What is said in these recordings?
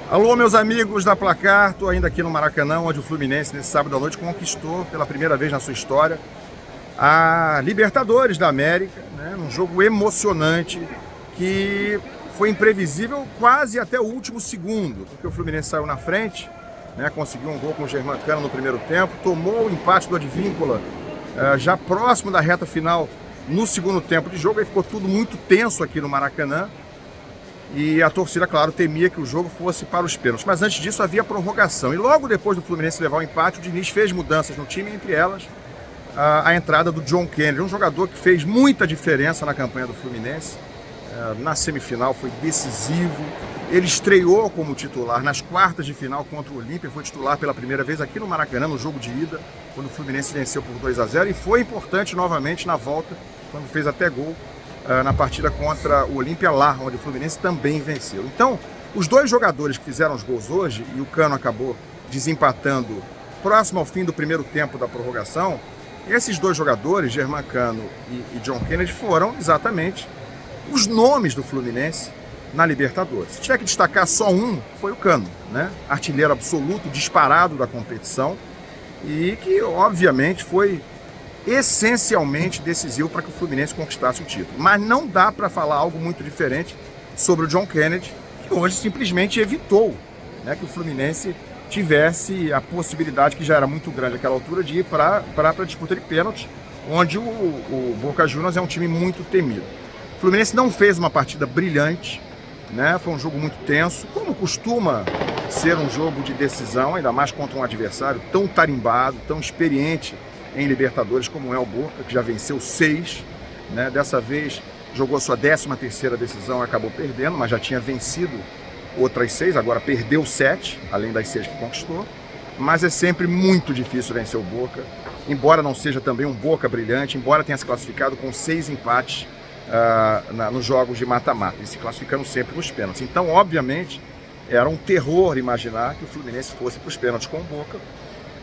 Alô, meus amigos da Placar, estou ainda aqui no Maracanã, onde o Fluminense, nesse sábado à noite, conquistou pela primeira vez na sua história a Libertadores da América, né? Num jogo emocionante que foi imprevisível quase até o último segundo, porque o Fluminense saiu na frente, né? Conseguiu um gol com o Germancano no primeiro tempo, tomou o empate do Advíncula já próximo da reta final no segundo tempo de jogo, aí ficou tudo muito tenso aqui no Maracanã. E a torcida, claro, temia que o jogo fosse para os pênaltis. Mas antes disso havia prorrogação. E logo depois do Fluminense levar o empate, o Diniz fez mudanças no time, entre elas a entrada do John Kennedy, um jogador que fez muita diferença na campanha do Fluminense. Na semifinal foi decisivo. Ele estreou como titular nas quartas de final contra o Olímpia, foi titular pela primeira vez aqui no Maracanã, no jogo de ida, quando o Fluminense venceu por 2-0. E foi importante novamente na volta, quando fez até gol na partida contra o Olímpia lá, onde o Fluminense também venceu. Então, os dois jogadores que fizeram os gols hoje, e o Cano acabou desempatando próximo ao fim do primeiro tempo da prorrogação, esses dois jogadores, Germancano e John Kennedy, foram exatamente os nomes do Fluminense na Libertadores. Se tiver que destacar só um, foi o Cano, né? Artilheiro absoluto, disparado da competição, e que obviamente foi essencialmente decisivo para que o Fluminense conquistasse o título. Mas não dá para falar algo muito diferente sobre o John Kennedy, que hoje simplesmente evitou, né, que o Fluminense tivesse a possibilidade, que já era muito grande naquela altura, de ir para a disputa de pênalti, onde o Boca Juniors é um time muito temido. O Fluminense não fez uma partida brilhante, né? Foi um jogo muito tenso, como costuma ser um jogo de decisão, ainda mais contra um adversário tão tarimbado, tão experiente em Libertadores como é o Boca, que já venceu 6, né? Dessa vez jogou sua 13ª decisão e acabou perdendo, mas já tinha vencido outras 6, agora perdeu 7, além das 6 que conquistou. Mas é sempre muito difícil vencer o Boca, embora não seja também um Boca brilhante, embora tenha se classificado com 6 empates nos jogos de mata-mata, e se classificando sempre nos pênaltis. Então, obviamente, era um terror imaginar que o Fluminense fosse para os pênaltis com o Boca,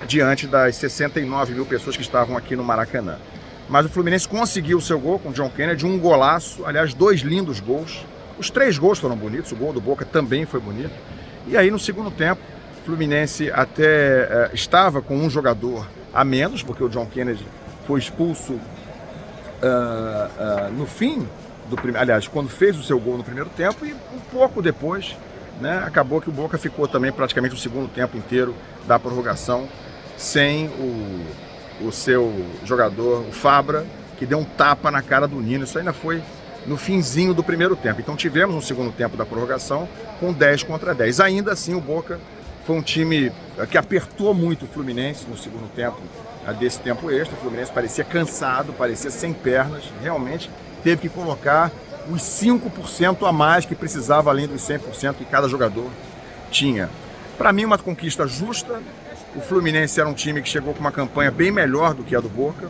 diante das 69 mil pessoas que estavam aqui no Maracanã. Mas o Fluminense conseguiu o seu gol com o John Kennedy, um golaço, aliás, 2 lindos gols. Os 3 gols foram bonitos, o gol do Boca também foi bonito. E aí, no segundo tempo, o Fluminense até estava com um jogador a menos, porque o John Kennedy foi expulso no fim do primeiro, aliás, quando fez o seu gol no primeiro tempo, e um pouco depois, né, acabou que o Boca ficou também praticamente o segundo tempo inteiro da prorrogação sem o seu jogador, o Fabra, que deu um tapa na cara do Nino. Isso ainda foi no finzinho do primeiro tempo. Então tivemos um segundo tempo da prorrogação com 10 contra 10. Ainda assim, o Boca foi um time que apertou muito o Fluminense no segundo tempo desse tempo extra. O Fluminense parecia cansado, parecia sem pernas, realmente teve que colocar os 5% a mais que precisava, além dos 100% que cada jogador tinha. Para mim, uma conquista justa. O Fluminense era um time que chegou com uma campanha bem melhor do que a do Boca.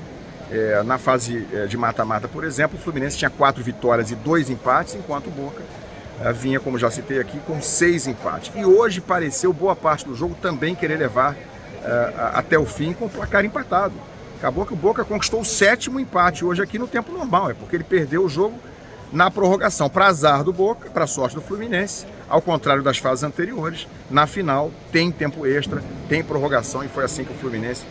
Na fase de mata-mata, por exemplo, o Fluminense tinha 4 vitórias e 2 empates, enquanto o Boca vinha, como já citei aqui, com 6 empates. E hoje pareceu boa parte do jogo também querer levar até o fim com o placar empatado. Acabou que o Boca conquistou o 7º empate hoje aqui no tempo normal, é porque ele perdeu o jogo na prorrogação, para azar do Boca, para sorte do Fluminense. Ao contrário das fases anteriores, na final tem tempo extra, tem prorrogação, e foi assim que o Fluminense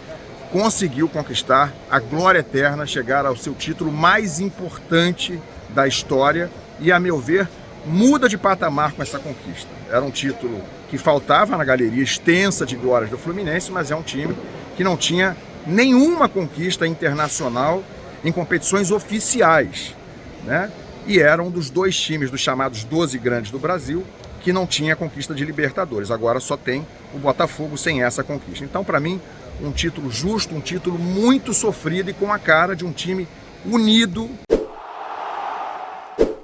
conseguiu conquistar a glória eterna, chegar ao seu título mais importante da história e, a meu ver, muda de patamar com essa conquista. Era um título que faltava na galeria extensa de glórias do Fluminense, mas é um time que não tinha nenhuma conquista internacional em competições oficiais, né? E era um dos 2 times dos chamados 12 grandes do Brasil que não tinha conquista de Libertadores. Agora só tem o Botafogo sem essa conquista. Então, para mim, um título justo, um título muito sofrido e com a cara de um time unido.